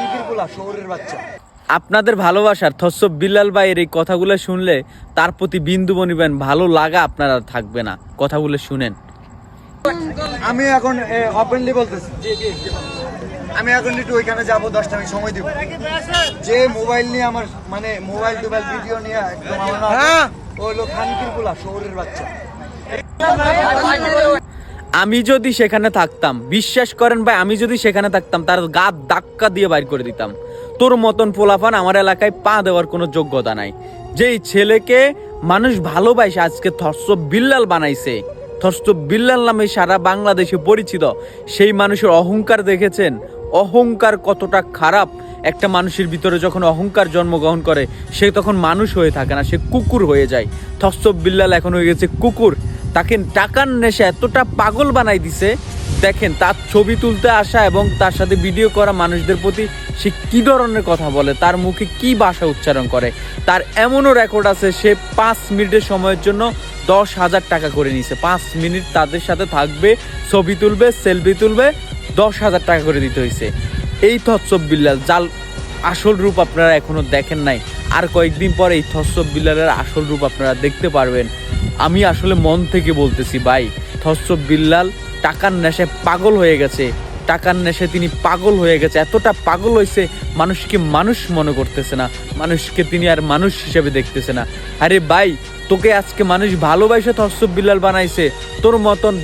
খানকির পোলা, শহরের বাচ্চা। আপনাদের ভালোবাসার থসব বিল্লাল ভাইয়ের এই কথাগুলো শুনলে তার প্রতি বিন্দু বনিবেন ভালো লাগা আপনারা থাকবে না। কথাগুলো শুনেন। আমি এখন ওপেনলি বলতেছি, আমি এখন একটু ওইখানে যাবো, 10টা আমি সময় দিব। যে মোবাইল নিয়ে আমার মানে মোবাইল ভিডিও নিয়ে একদম আমার ও হলো খানকির পোলা, শহরের বাচ্চা। আমি যদি সেখানে থাকতাম, বিশ্বাস করেন ভাই, আমি যদি সেখানে থাকতাম তার গাত ধাক্কা দিয়ে বাইর করে দিতাম। তোর মতন পোলাপান আমার এলাকায় পা দেওয়ার কোনো যোগ্যতা নাই। যেই ছেলেকে মানুষ ভালোবাসে আজকে থসব বিল্লাল বানাইছে, থসব বিল্লাল নামে সারা বাংলাদেশে পরিচিত, সেই মানুষের অহংকার দেখেছেন? অহংকার কতটা খারাপ। একটা মানুষের ভিতরে যখন অহংকার জন্মগ্রহণ করে সে তখন মানুষ হয়ে থাকে না, সে কুকুর হয়ে যায়। থসব বিল্লাল এখন হয়ে গেছে কুকুর। তাকে টাকার নেশা এতটা পাগল বানাই দিছে, দেখেন তার ছবি তুলতে আসা এবং তার সাথে ভিডিও করা মানুষদের প্রতি সে কি ধরনের কথা বলে, তার মুখে কি ভাষা উচ্চারণ করে। তার এমনও রেকর্ড আছে, সে 5 মিনিটের সময়ের জন্য 10,000 টাকা করে নিয়েছে। 5 মিনিট তাদের সাথে থাকবে, ছবি তুলবে, সেলফি তুলবে, 10,000 টাকা করে দিতে হয়েছে। এই থসব বিল্লাল যার আসল রূপ আপনারা এখনো দেখেন নাই, আর কয়েকদিন পরে এই থসব বিল্লালের আসল রূপ আপনারা দেখতে পারবেন। আমি আসলে মন থেকে বলতেছি ভাই, থসব বিল্লাল টাকার নেশায় পাগল হয়ে গেছে। টাকার নেশায় তিনি পাগল হয়ে গেছে, এতটা পাগল হয়েছে মানুষকে মানুষ মনে করতেছে না, মানুষকে তিনি আর মানুষ হিসেবে দেখতেছে না। আরে ভাই, তোকে আজকে মানুষ ভালোবাসে থসব বিল্লাল বানাইছে। তোর মতন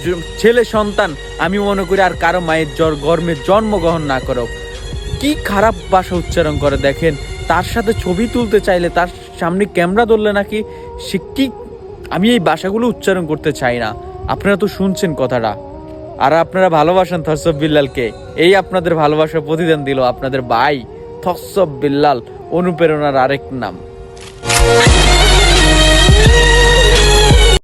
ছেলে সন্তান আমি মনে করি আর কারো মায়ের গর্ভে জন্মগ্রহণ না করো। কি খারাপ ভাষা উচ্চারণ করে দেখেন। তার সাথে ছবি তুলতে চাইলে তার সামনে ক্যামেরা ধরলে নাকি সে কি, আমি এই ভাষাগুলো উচ্চারণ করতে চাই না। আপনারা তো শুনছেন কথাটা, আর আপনারা ভালোবাসেন থসব বিল্লালকে। এই আপনাদের ভালোবাসা প্রতিদান দিল আপনাদের ভাই থসব বিল্লাল, অনুপ্রেরণার আরেক নাম।